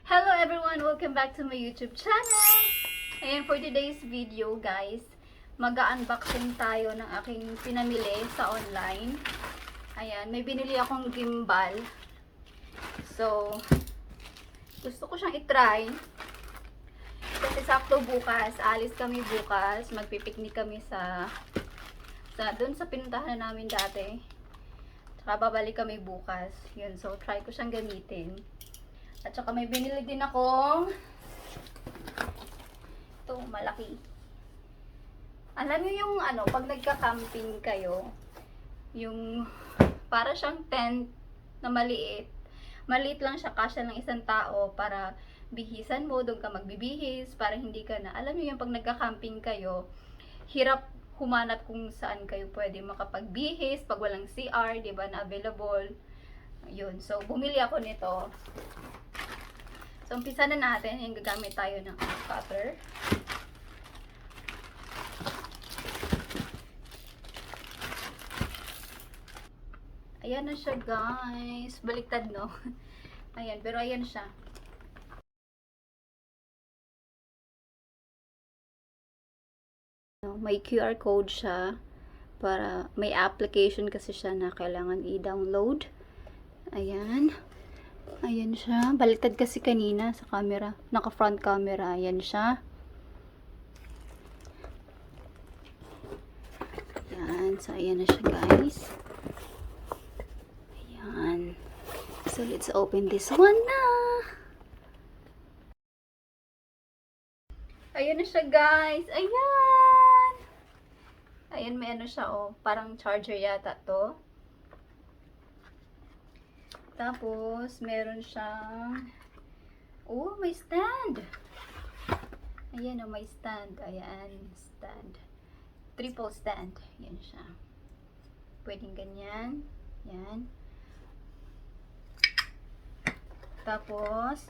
Hello everyone! Welcome back to my YouTube channel! Ayan, for today's video guys, mag-unboxing tayo ng aking pinamili sa online. Ayan, may binili akong gimbal. So, gusto ko siyang itry. Kasi sakto bukas, alis kami bukas, magpipiknik kami doon sa pinuntahan namin dati. Tsaka babalik kami bukas. Yun, so try ko siyang gamitin. At saka may binili din akong ito, malaki. Alam niyo yung pag nagka-camping kayo, yung para siyang tent na maliit. Maliit lang siya, kasya ng isang tao para bihisan mo, doon ka magbibihis, para hindi ka na, alam niyo yung pag nagka-camping kayo, hirap humanap kung saan kayo pwede makapagbihis, pag walang CR, di ba, na available. Yun, so bumili ako nito. So, umpisa na natin. Yung gagamit tayo ng cutter. Ayan na siya, guys. Baliktad, no? Ayan, pero ayan siya. May QR code siya. Para may application kasi siya na kailangan i-download. Ayan. Ayan siya. Baliktad kasi kanina sa camera. Naka-front camera. Ayan siya. Ayan. So, ayan na siya, guys. Ayan. So, let's open this one na. Ayan na siya, guys. Ayan. Ayan, may siya, oh. Parang charger yata to. Tapos, meron siyang may stand. Ayan, may stand. Ayan, stand. Triple stand. Ayan siya. Pwedeng ganyan. Ayan. Tapos,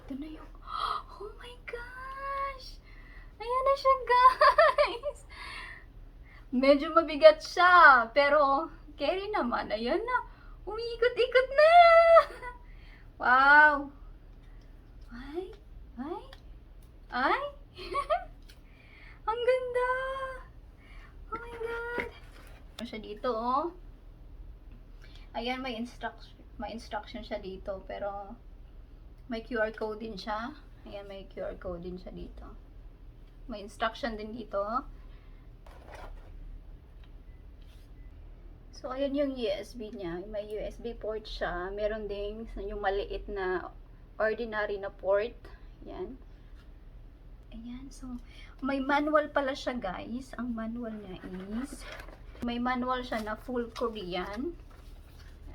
ito na yung, oh my gosh! Ayan na siya, guys! Medyo mabigat siya, pero carry naman. Ayan na. Umiikot-ikot na! Wow! Ay! Ay! Ay! Ang ganda! Oh my God! Ano siya dito, oh? Ayan, may instruction siya dito, pero may QR code din siya. Ayan, may QR code din siya dito. May instruction din dito. So, ayan yung USB niya. May USB port siya. Meron din yung maliit na ordinary na port. Ayan. Ayan. So, may manual pala siya, guys. Ang manual niya is, may manual siya na full Korean.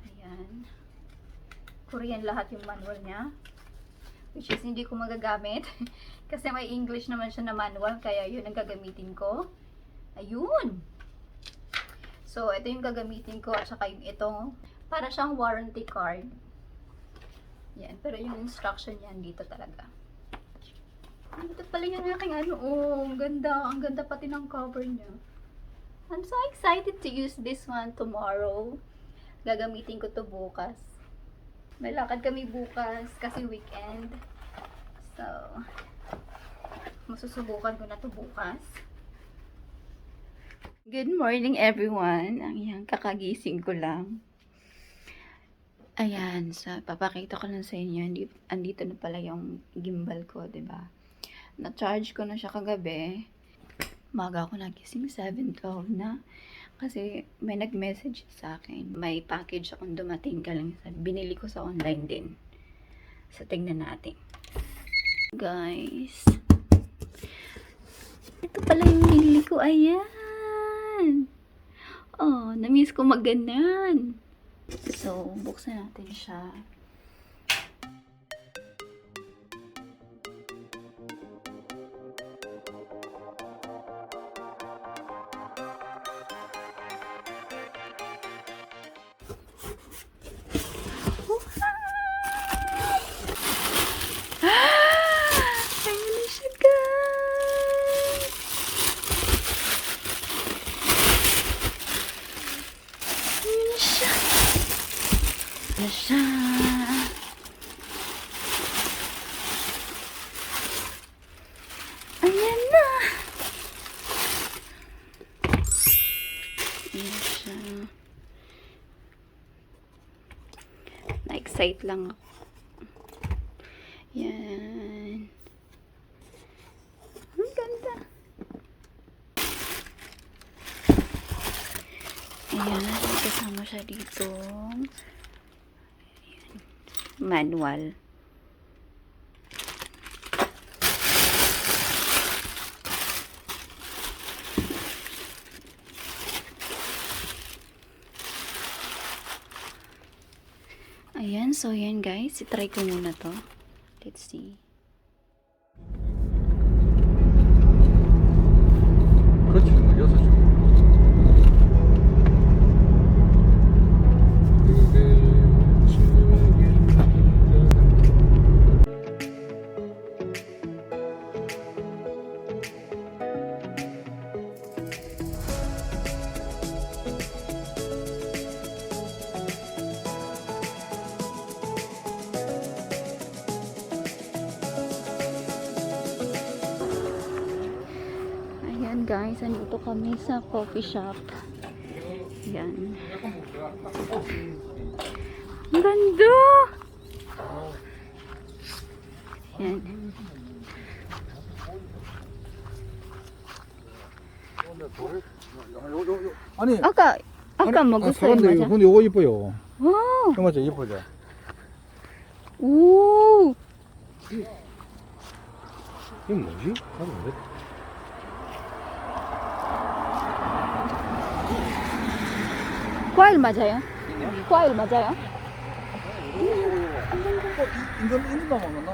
Ayan. Korean lahat yung manual niya. Which is, hindi ko magagamit. Kasi may English naman siya na manual. Kaya yun ang gagamitin ko. Ayun. So, ito yung gagamitin ko at saka yung ito. Para siyang warranty card. Yan. Pero yung instruction yan dito talaga. Ito pala yung aking oh, ang ganda. Ang ganda pati ng cover niya. I'm so excited to use this one tomorrow. Gagamitin ko to bukas. May lakad kami bukas kasi weekend. So, masusubukan ko na to bukas. Good morning everyone. Ang iyang kakagising ko lang. Ayan, so papakita ko lang sa inyo. Andito na pala yung gimbal ko, 'di ba? Na-charge ko na siya kagabi. Maga ako nagising, 7:12 na. Kasi may nag-message sa akin. May package akong dumating galing sa binili ko sa online din. So tingnan natin. Guys. Ito pala yung binili ko. Ayan. Oh, na-miss ko maganan. So, buksan natin siya. Na siya. Nag-tight lang. Yan. Ang ganda. Ayan, kasama siya dito. Ayan. Manual. Ayan, so yan guys. I-try ko muna to. Let's see. 그렇지 뭐 6시 Ayan guys, andito kami sa coffee shop. Ayan. Ang ganda! Ayan. 아니 아까 먹었어요, 사는데 맞아? 근데 요거 이뻐요. 와! 이거 맞죠? 이쁘죠? 오! 이건 뭐지? 나도 모르겠다. 과일 맞아요? 과일 맞아요? 이건 있는 거 먹나?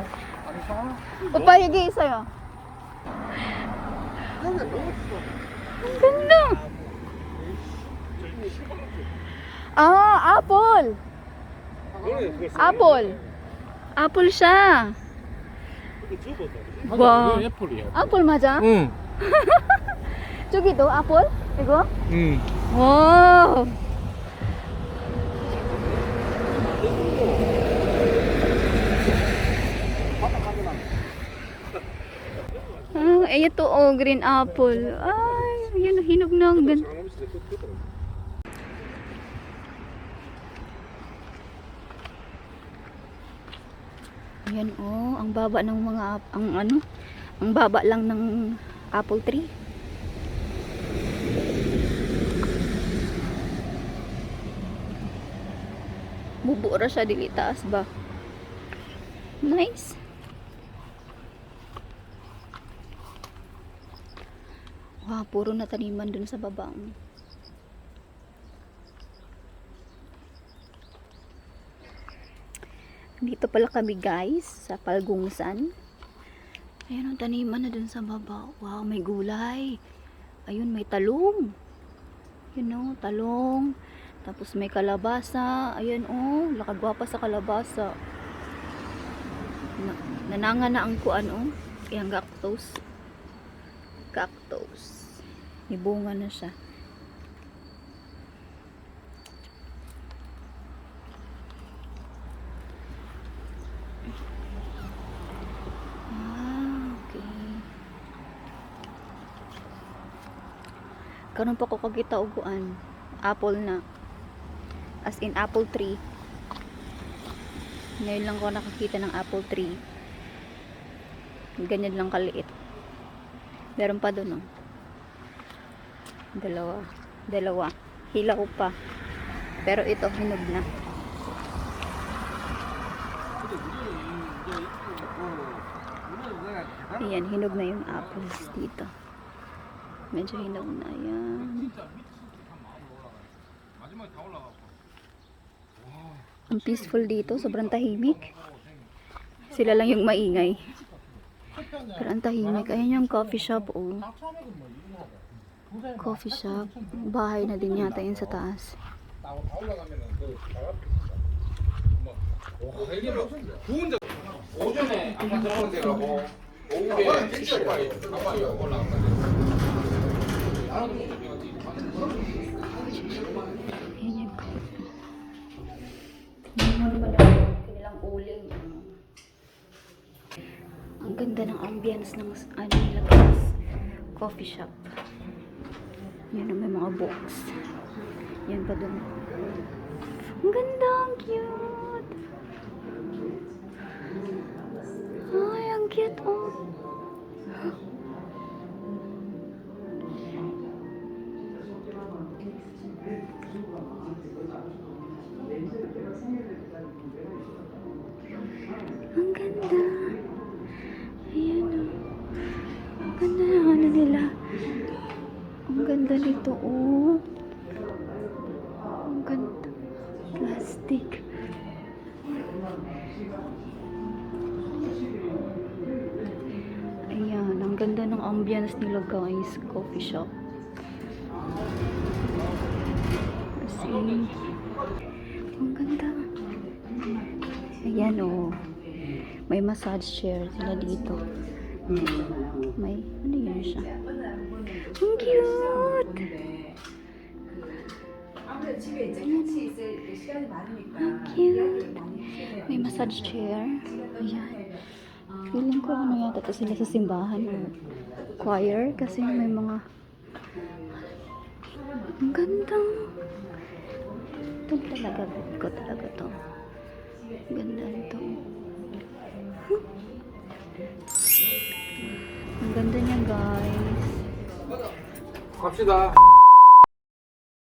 아니 사. 오빠 여기 있어요. ang ganda! Ah, apple! Apple! Apple siya! 와. 애플이야. Apple 맞아? 응. 저기도 apple? 이거? 응. Wow! Ito oh, green apple. Ay, yun, hinog na. Ang ganda. Ayan oh, ang baba ng mga, ang baba lang ng apple tree. Bubura siya, dili taas ba? Nice. Wow, puro na taniman dun sa baba. Dito pala kami guys, sa Palgungsan. Ayan ang taniman na dun sa baba. Wow, may gulay. Ayun, may talong. You know, talong. Tapos may kalabasa. Ayan oh, lakagwapa sa kalabasa. Nananga na ang kuan oh. Ayan, cactus. May bunga na siya. Okay. Karon pa ko kagita uguan. Apple na. As in apple tree. Ngayon lang ko nakakita ng apple tree. Ganyan lang kaliit. Meron pa doon oh. Dalawa. Hilaw pa. Pero ito hinog na. Ayan, hinog na yung apples dito. Medyo hinog na yan. Ang peaceful dito, sobrang tahimik. Sila lang yung maingay. Pero ang tahimik. Ayan yung coffee shop oh. Coffee shop. Bahay na din yata yun sa taas. 오전에 아까 들어간 데라고 오후에 진짜 빨리 가봐요. 올라갔다. Kanilang uling. Ang ganda ng ambience ng ano nila guys. Coffee shop. Yan may mga books. Yan pa dun. Ang ganda, ang cute. ganda nito, oh. Ang ganda. Plastic. Ayan, ang ganda ng ambience nila guys. Coffee shop. Kasi, ang ganda. Ayan, oh. May massage chair sila dito. May, ano yun siya? Ang cute! Ang cute! May massage chair. Ayan. Feeling ko ano yata ito sila sa simbahan o choir kasi may mga ang ganda. Ito talaga ko talaga to. Ganda nito. Ang ganda niya guys. 갑시다.